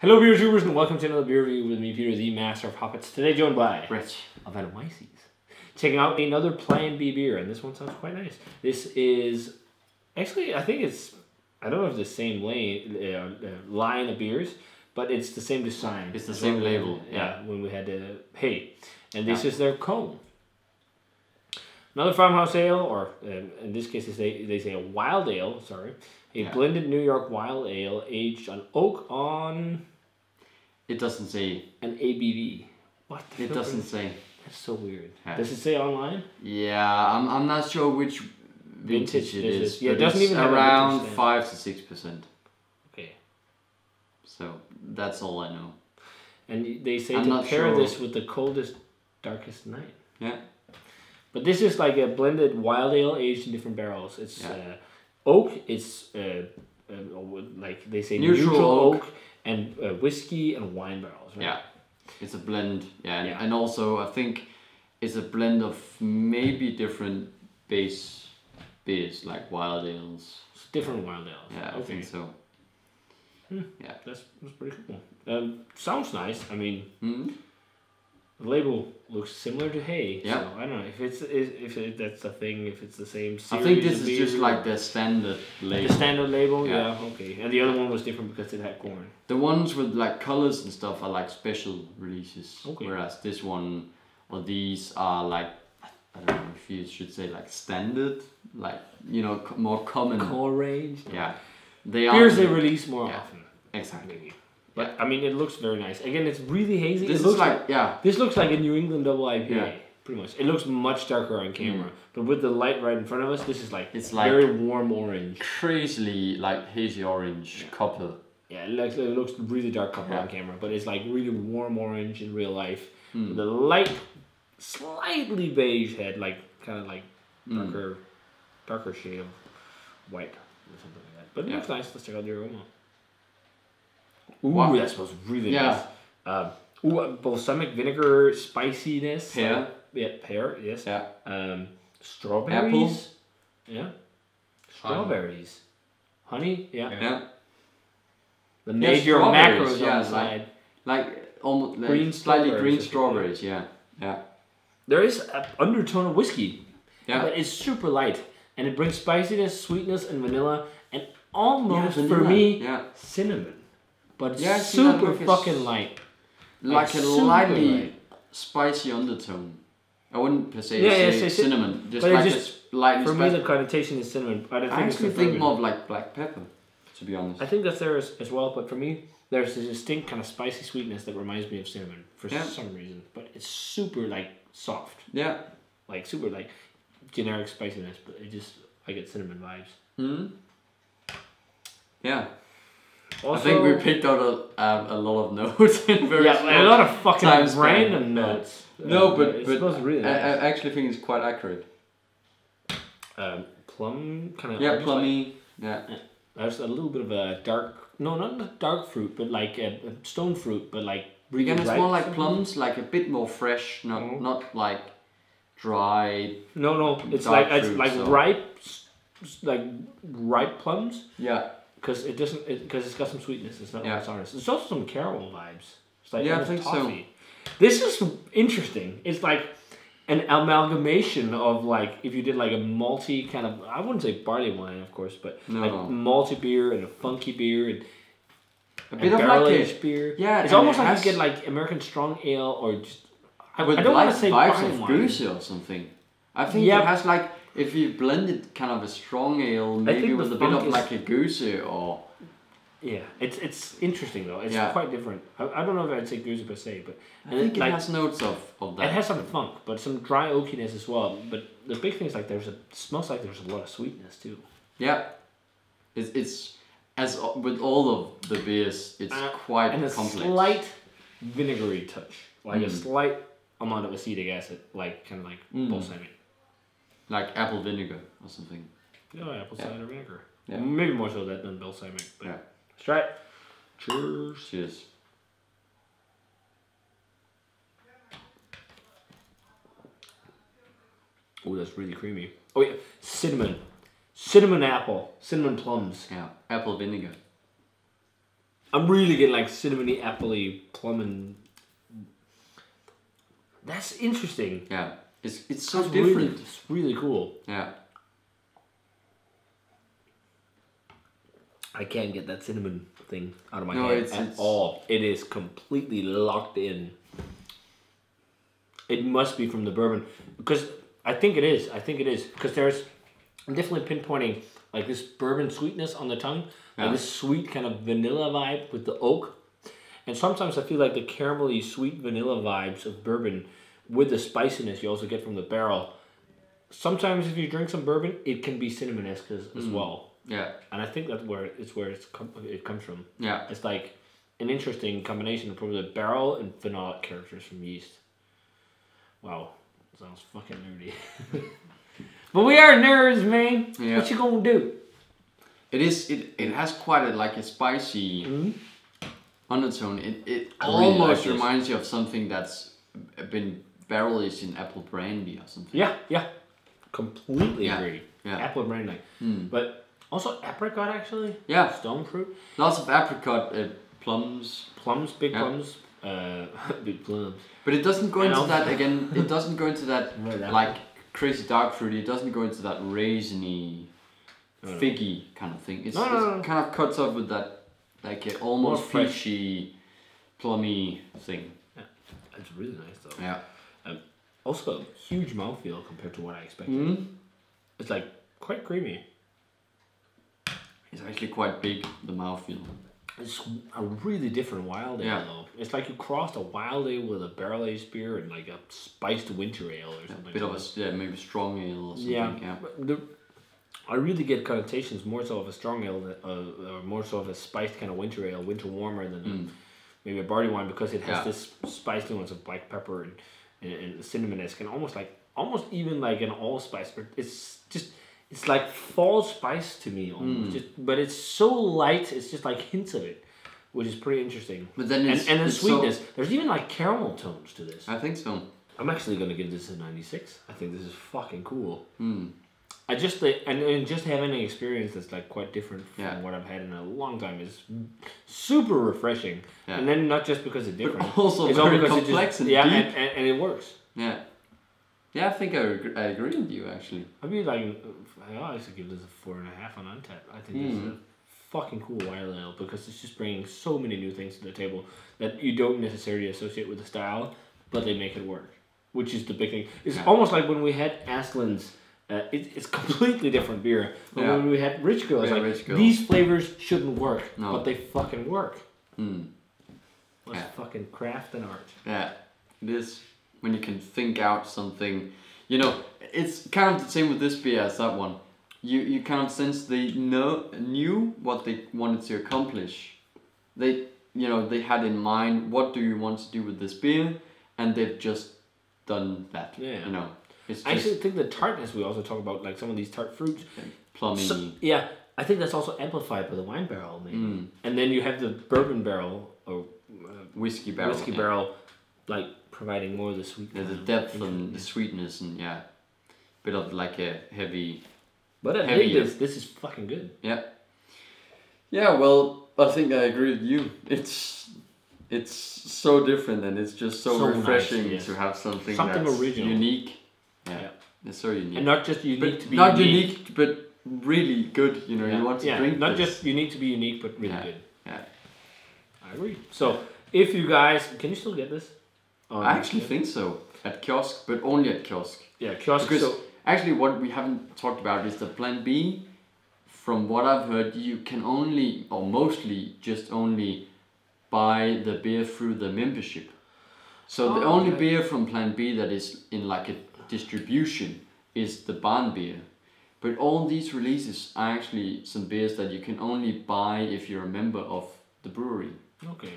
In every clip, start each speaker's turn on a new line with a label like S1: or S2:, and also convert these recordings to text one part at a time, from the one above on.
S1: Hello, beer tubers, and welcome to another beer review with me, Peter, the master of hoppets. Today, joined by
S2: Rich
S1: of Atomyces. Checking out another Plan B beer, and this one sounds quite nice. This is actually, I think it's, I don't know if it's the same line of beers, but it's the same design.
S2: It's the same label.
S1: Yeah, when we had the hay, and this is their cone. Another farmhouse ale, or in this case, they say a wild ale. Sorry, a blended New York wild ale aged on oak on.
S2: It doesn't say
S1: an ABV. What?
S2: It doesn't say.
S1: That's so weird. Does it say online?
S2: Yeah, I'm not sure which vintage it is.
S1: Yeah,
S2: but
S1: it doesn't even have
S2: around 5 to 6%.
S1: Okay.
S2: So that's all I know.
S1: And they say to pair this with the coldest, darkest night.
S2: Yeah.
S1: But this is like a blended wild ale aged in different barrels. It's oak. It's like they say neutral oak and whiskey and wine barrels. Right?
S2: Yeah. It's a blend. Yeah. And also I think it's a blend of maybe different base beers like wild ales.
S1: Different wild ales.
S2: Yeah, I think so.
S1: Yeah, that's pretty cool. Sounds nice. I mean, the label looks similar to hay.
S2: Yeah.
S1: So I don't know if that's a thing. If it's the same series.
S2: I think this is just like the standard label.
S1: The standard label. Yeah. Okay. And the other one was different because it had corn.
S2: The ones with like colors and stuff are like special releases.
S1: Okay.
S2: Whereas this one or these are like, I don't know if you should say like standard, like, you know, more common.
S1: Core range.
S2: Yeah. They are.
S1: Beers they release more often.
S2: Exactly.
S1: Maybe. But I mean, it looks very nice. Again, it's really hazy.
S2: This
S1: looks
S2: like
S1: this looks like a New England double IPA.
S2: Yeah.
S1: Pretty much. It looks much darker on camera, but with the light right in front of us, this is like
S2: it's like
S1: very warm orange,
S2: crazily like hazy orange copper.
S1: Yeah, it looks really dark copper on camera, but it's like really warm orange in real life. With a light, slightly beige head, like kind of like darker shade of white or something like that. But it looks nice. Let's check out the aroma. Ooh, that smells really nice. Balsamic vinegar spiciness.
S2: Pear.
S1: Pear, yes.
S2: Yeah.
S1: Strawberries. Apple. Yeah. Strawberries. Honey, yeah. The major macros on the side.
S2: Like almost
S1: green
S2: slightly green strawberries, yeah.
S1: There is an undertone of whiskey.
S2: Yeah.
S1: But it's super light. And it brings spiciness, sweetness, and vanilla. And almost, for me, cinnamon. But super fucking light.
S2: Like a lightly spicy undertone. I wouldn't per se say cinnamon. Just like a lightly spicy.
S1: For me, the connotation is cinnamon. I
S2: actually think more of like black pepper, to be honest.
S1: I think that's there as well, but for me, there's a distinct kind of spicy sweetness that reminds me of cinnamon for some reason. But it's super like soft.
S2: Yeah.
S1: Like super like generic spiciness, but I get cinnamon vibes.
S2: Yeah.
S1: Also,
S2: I think we picked out a lot of notes in very
S1: a lot of fucking random notes.
S2: No, but
S1: really nice.
S2: I actually think it's quite accurate.
S1: Plum kind of.
S2: Yeah, plummy. Yeah.
S1: There's a little bit of a dark. No, not dark fruit, but like a stone fruit, but like really
S2: it's more like plums, like a bit more fresh, not like dry.
S1: No, it's like ripe plums.
S2: Yeah.
S1: Because it's got some sweetness. It's not sourness. There's also some caramel vibes. It's like
S2: I think
S1: toffee. So. This is interesting. It's like an amalgamation of like if you did like a malty kind of, I wouldn't say barley wine, of course, but malty beer and a funky beer and
S2: a bit of like
S1: aged beer.
S2: Yeah,
S1: it's almost like you get like American strong ale or just
S2: I don't want to say vibes of goose or something. I think it has like. If you blended kind of a strong ale, maybe with a bit of like a goose or...
S1: Yeah, it's interesting though. It's quite different. I don't know if I'd say goose per se, but...
S2: I think it has notes of that.
S1: It has some funk, but some dry oakiness as well. But the big thing is like smells like there's a lot of sweetness too.
S2: Yeah. It's as with all of the beers, it's quite complex.
S1: And a slight vinegary touch. Like a slight amount of acetic acid, like kind of like balsamic.
S2: Like apple vinegar or something.
S1: Yeah, apple cider vinegar. Yeah. Maybe more so that than balsamic. But let's try it. Cheers.
S2: Cheers.
S1: Oh, that's really creamy. Oh yeah, cinnamon. Cinnamon apple. Cinnamon plums.
S2: Yeah, apple vinegar.
S1: I'm really getting like cinnamony, appley, plum, and that's interesting.
S2: Yeah, it's so different.
S1: It's really cool.
S2: Yeah.
S1: I can't get that cinnamon thing out of my head at all. It is completely locked in. It must be from the bourbon because I think it is. Because I'm definitely pinpointing like this bourbon sweetness on the tongue, like this sweet kind of vanilla vibe with the oak. And sometimes I feel like the caramelly sweet vanilla vibes of bourbon with the spiciness you also get from the barrel. Sometimes if you drink some bourbon, it can be cinnamon-esque as well.
S2: Yeah. And
S1: I think that's where it comes from.
S2: Yeah.
S1: It's like an interesting combination of probably the barrel and phenolic characters from yeast. Wow. Sounds fucking nerdy. But we are nerds, man. Yeah. What you gonna do?
S2: It has quite a spicy undertone. It almost reminds you of something that's been barrel aged in apple brandy or something.
S1: Yeah. Completely agree. Yeah. Apple brandy. But also apricot actually.
S2: Yeah.
S1: Stone fruit.
S2: Lots of apricot, plums.
S1: Plums, big plums. Big plums.
S2: But it doesn't go into that again. It doesn't go into that like crazy dark fruity. It doesn't go into that raisiny, figgy kind of thing. It's kind of cuts off with that like almost peachy, plummy thing.
S1: Yeah, it's really nice though.
S2: Yeah.
S1: Also, huge mouthfeel compared to what I expected. It's like quite creamy.
S2: It's actually quite big, the mouthfeel.
S1: It's a really different wild ale though. It's like you crossed a wild ale with a barrel aged beer and like a spiced winter ale or something.
S2: A bit of maybe strong ale or something.
S1: I really get connotations more so of a strong ale, or more so of a spiced kind of winter ale, winter warmer than maybe a barley wine because it has this spiced nuance of black pepper and cinnamon-esque and almost even like an allspice. But it's like fall spice to me almost. But it's so light. It's just like hints of it, which is pretty interesting. But then and the sweetness. There's even like caramel tones to this.
S2: I think so.
S1: I'm actually gonna give this a 96. I think this is fucking cool. I just and just having an experience that's like quite different from what I've had in a long time is super refreshing. Yeah. And then not just because it's different,
S2: but also it's very complex and deep.
S1: And it works.
S2: Yeah. Yeah, I think I agree with you actually.
S1: I'd be like, I used to give this a 4.5 on Untappd. I think this is a fucking cool wild ale because it's just bringing so many new things to the table that you don't necessarily associate with the style, but they make it work, which is the big thing. It's almost like when we had Aslan's. It's completely different beer. But when we had Rich Girl, it's like, these flavors shouldn't work, but they fucking work. What's fucking craft and art?
S2: Yeah, it is. When you can think out something, it's kind of the same with this beer as that one. You kind of sense they knew what they wanted to accomplish. They had in mind what do you want to do with this beer, and they've just done that. Yeah.
S1: I actually think the tartness we also talk about, like some of these tart fruits,
S2: plummy.
S1: So, I think that's also amplified by the wine barrel, maybe. And then you have the bourbon barrel or
S2: whiskey barrel,
S1: like providing more of the sweetness.
S2: The depth and the sweetness and bit of like a heavy.
S1: But I think this is fucking good.
S2: Yeah. Yeah, well, I think I agree with you. It's so different and it's just so refreshing to have something that's original. Unique. Yeah, it's so unique.
S1: And not just unique
S2: but
S1: to be
S2: not unique, but really good. You want to drink
S1: not just unique to be unique, but really good. Yeah, I agree. So if you guys, can you still get this?
S2: I actually think so at kiosk, but only at kiosk.
S1: Yeah, kiosk.
S2: Because actually, what we haven't talked about is the Plan B. From what I've heard, you can only, or mostly, just only buy the beer through the membership. So the only beer from Plan B that is in like a distribution is the barn beer, but all these releases are actually some beers that you can only buy if you're a member of the brewery.
S1: Okay.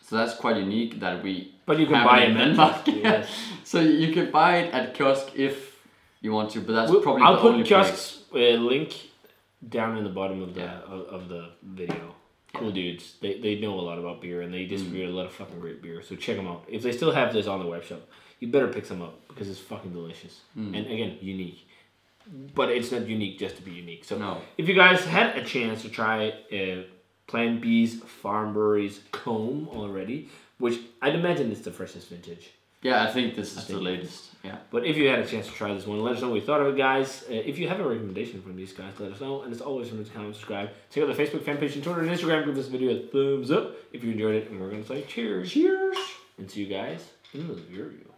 S2: So that's quite unique that we.
S1: But you can buy it in Denmark.
S2: Yes. So you can buy it at kiosk if you want to, but that's probably
S1: I'll
S2: the
S1: put
S2: only
S1: kiosk's link down in the bottom of the video. Cool dudes. They know a lot about beer and they distribute a lot of fucking great beer. So check them out. If they still have this on the web shop, you better pick some up because it's fucking delicious. And again, unique. But it's not unique just to be unique. So if you guys had a chance to try Plan B's Farm Brewery's Comb already, which I'd imagine is the freshest vintage.
S2: Yeah, I think this is the latest. Yeah.
S1: But if you had a chance to try this one, let us know what you thought of it, guys. If you have a recommendation from these guys, let us know. And as always, remember to comment, subscribe. Check out the Facebook fan page and Twitter and Instagram. Give this video a thumbs up if you enjoyed it. And we're going to say cheers.
S2: Cheers.
S1: And see you guys in the video.